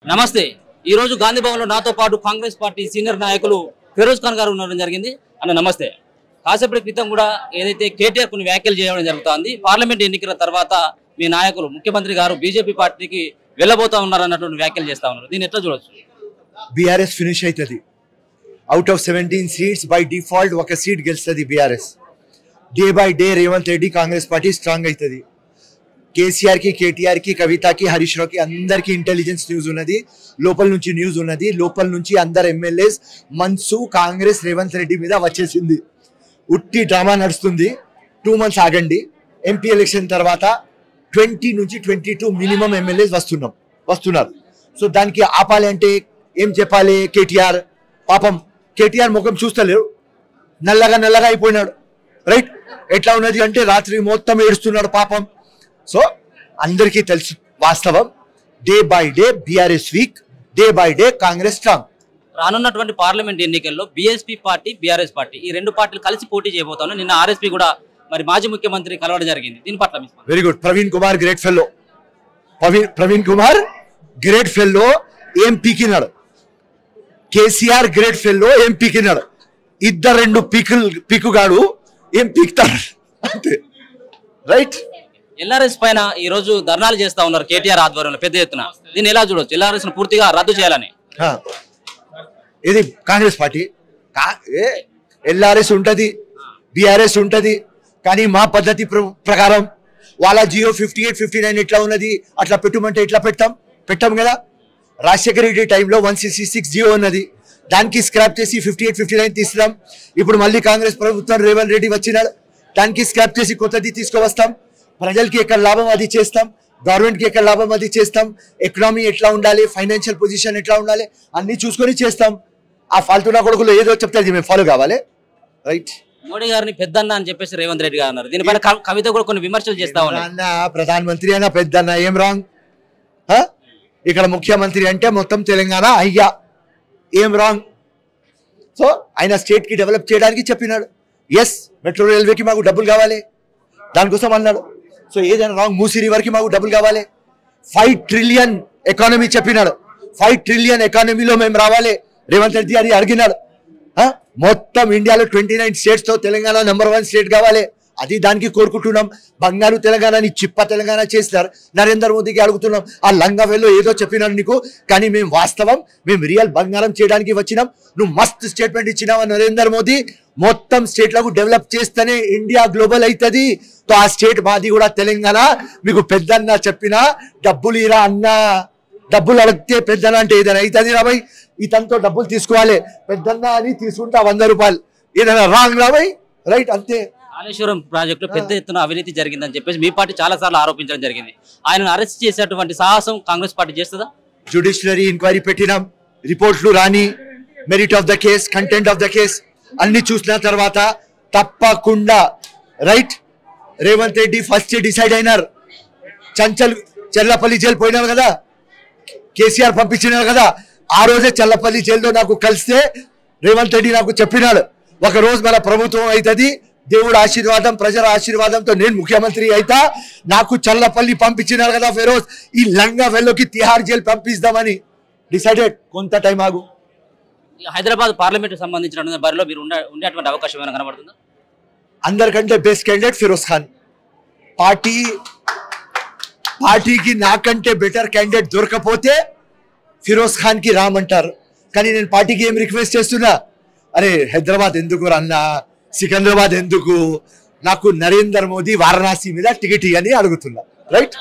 నమస్తే ఈ రోజు గాంధీ భవన్ లో నాతో పాటు కాంగ్రెస్ పార్టీ సీనియర్ నాయకులు ఫిరోజ్ ఖాన్ గారు ఉండడం జరిగింది అన్న నమస్తే కాసేపటి క్రితం కూడా ఏదైతే కేటీఆర్ కొన్ని వ్యాఖ్యలు చేయడం జరుగుతోంది పార్లమెంట్ ఎన్నికల తర్వాత మీ నాయకులు ముఖ్యమంత్రి గారు బీజేపీ పార్టీకి వెళ్ళబోతా ఉన్నారు అన్నటువంటి వ్యాఖ్యలు చేస్తా ఉన్నారు దీన్ని ఎట్లా చూడొచ్చు బీఆర్ఎస్ ఫినిష్ అవుతుంది out of 17 seats by default ఒక సీట్ గెలుస్తుంది BRS day by day Revanth Reddy Congress party strong అవుతుంది కేసీఆర్ కి కేటీఆర్ కి కవితకి హరీష్ రావుకి అందరికి ఇంటెలిజెన్స్ న్యూస్ ఉన్నది లోపల నుంచి న్యూస్ ఉన్నది లోపల నుంచి అందరు ఎమ్మెల్యేస్ మనసు కాంగ్రెస్ రేవంత్ రెడ్డి మీద వచ్చేసింది ఉట్టి డ్రామా నడుస్తుంది 2 months ఆగండి ఎంపీ ఎలక్షన్ తర్వాత 20 నుంచి 22 మినిమం ఎమ్మెల్యేస్ వస్తున్నారు సో దానికి ఆపాలి అంటే ఏం చెప్పాలి కేటీఆర్ పాపం కేటీఆర్ ముఖం చూస్తలేరు నల్లగా అయిపోయినాడు రైట్ ఎట్లా ఉన్నది అంటే రాత్రి మొత్తం ఏడుస్తున్నాడు పాపం సో అందరికీ తెలుసు వాస్తవం day by day BRS week day by day Congress strong రానున్నటువంటి పార్లమెంట్ ఎన్నికల్లో బీఎస్పీ పార్టీ బీఆర్ఎస్ పార్టీ ఈ రెండు పార్టీలు కలిసి పోటీ చేయబోతాను నిన్న ఆర్ఎస్పీ కూడా మరి మాజీ ముఖ్యమంత్రి కలవడం జరిగింది దీని పట్ల very good Praveen Kumar great fellow ఏం పీకినాడు కేసీఆర్ గ్రేట్ ఫెల్లో ఏం పీకినాడు ఇద్దరు రెండు పీకుగాడు ఏం పీకుతాడు అంతే రైట్ ఎల్ఆర్ఎస్ పైన ఈ రోజు ధర్నాలు చేస్తా ఉన్నారు కేటీఆర్ ఆధ్వర్యంలో పెద్ద ఎత్తున దీన్ని ఎలా చూడొచ్చు ఎల్ఆర్ఎస్ పూర్తిగా రద్దు చేయాలని ఇది కాంగ్రెస్ పార్టీ ఎల్ఆర్ఎస్ ఉంటది బీఆర్ఎస్ ఉంటది కానీ మా పద్ధతి ప్రకారం వాళ్ళ జియో 58-59 ఎట్లా ఉన్నది అట్లా పెట్టుమంటే ఎట్లా పెట్టాం కదా రాజశేఖర రెడ్డి టైంలో 166 జియో ఉన్నది దానికి స్క్రాప్ చేసి 58-59 తీసుకురాం ఇప్పుడు మళ్ళీ కాంగ్రెస్ ప్రభుత్వం రేవంత్ రెడ్డి వచ్చినాడు దానికి స్క్రాప్ చేసి కొత్తది తీసుకువస్తాం ప్రజలకి ఎక్కడ లాభం అది చేస్తాం గవర్నమెంట్కి ఎక్కడ లాభం అది చేస్తాం ఎకనామీ ఎట్లా ఉండాలి ఫైనాన్షియల్ పొజిషన్ ఎట్లా ఉండాలి అన్ని చూసుకొని చేస్తాం ఆ ఫాల్తున్నా కొడుకులు ఏదో చెప్తే మేము ఫాలో కావాలి రైట్ మోడీ గారిని పెద్దన్న అని చెప్పేసి రేవంత్ రెడ్డి గారు అన్నారు దీనిపైన కవిత కూడా కొన్ని విమర్శలు చేస్తా ఉన్నారు ప్రధానమంత్రి అయినా పెద్దన్న ఏం రాంగ్ ఇక్కడ ముఖ్యమంత్రి అంటే మొత్తం తెలంగాణ అయ్యా ఏం రాంగ్ సో ఆయన స్టేట్ కి డెవలప్ చేయడానికి చెప్పినాడు ఎస్ మెట్రో రైల్వేకి మాకు డబ్బులు కావాలి దానికోసం అన్నాడు సో ఏదైనా రాంగ్ మూసీ రివర్కి మాకు డబ్బులు కావాలి 5 trillion ఎకానమీ చెప్పినాడు 5 trillion ఎకానమీలో మేము రావాలి రేవంత్ రెడ్డి అని అడిగినాడు మొత్తం ఇండియాలో 29 స్టేట్స్ తో తెలంగాణ నెంబర్ 1 స్టేట్ కావాలి అది దానికి కోరుకుంటున్నాం బంగారు తెలంగాణని చిప్ప తెలంగాణ చేస్తారు నరేంద్ర మోదీకి అడుగుతున్నాం ఆ లంగావేలో ఏదో చెప్పినాడు నీకు కానీ మేము వాస్తవం మేము రియల్ బంగారం చేయడానికి వచ్చినాం నువ్వు మస్త్ స్టేట్మెంట్ ఇచ్చినావా నరేంద్ర మోదీ మొత్తం స్టేట్లకు డెవలప్ చేస్తేనే ఇండియా గ్లోబల్ అవుతుంది తో ఆ స్టేట్ మాది కూడా తెలంగాణ మీకు పెద్దన్న చెప్పినా డబ్బులు ఇరా అన్న డబ్బులు అడిగితే పెద్దన్న అంటే ఏదైనా అవుతుంది రాబాయ్ ఇతనితో డబ్బులు తీసుకోవాలి పెద్దన్న అని తీసుకుంటా 100 రూపాయలు ఏదైనా రాంగ్ రాబాయ్ రైట్ అంతే కాళేశ్వరం ప్రాజెక్టు పెద్ద ఎత్తున అవినీతి జరిగిందని చెప్పేసి మీ పార్టీ చాలా సార్లు ఆరోపించడం జరిగింది ఆయనను అరెస్ట్ చేసేటువంటి సాహసం కాంగ్రెస్ పార్టీ చేస్తుందా జ్యుడిషియరీ ఎంక్వైరీ పెట్టినాం రిపోర్ట్లు రాని merit of the case content of the case అన్ని చూసిన తర్వాత తప్పకుండా right Revanth Reddy first decide అయినారు చల్లపల్లి జైలు పోయినారు కదా కేసీఆర్ పంపించినారు కదా ఆ రోజే చల్లపల్లి జైల్లో నాకు కలిస్తే రేవంత్ రెడ్డి నాకు చెప్పినాడు ఒక రోజు మన ప్రభుత్వం అవుతుంది దేవుడు ఆశీర్వాదం ప్రజల ఆశీర్వాదంతో నేను ముఖ్యమంత్రి అయితా నాకు చల్లపల్లి పంపించినారు కదా ఫిరోజ్ ఈ లంగా వెల్లోకి తిహార్ జైలు పంపిస్తామని డిసైడెడ్ కొంత టైం ఆగు హైదరాబాద్ పార్లమెంట్ సంబంధించిన బరిలో మీరు ఉండేటువంటి అవకాశం ఏమైనా కనబడుతుందా అందరికంటే బెస్ట్ క్యాండిడేట్ ఫిరోజ్ ఖాన్ పార్టీకి నాకంటే బెటర్ క్యాండిడేట్ దొరకపోతే ఫిరోజ్ ఖాన్ కి రామంటారు కానీ నేను పార్టీకి ఏం రిక్వెస్ట్ చేస్తున్నా అరే హైదరాబాద్ ఎందుకు అన్నా సికింద్రాబాద్ ఎందుకు నాకు నరేంద్ర మోదీ వారణాసి మీద టికెట్ ఇవ్వని అడుగుతున్నా రైట్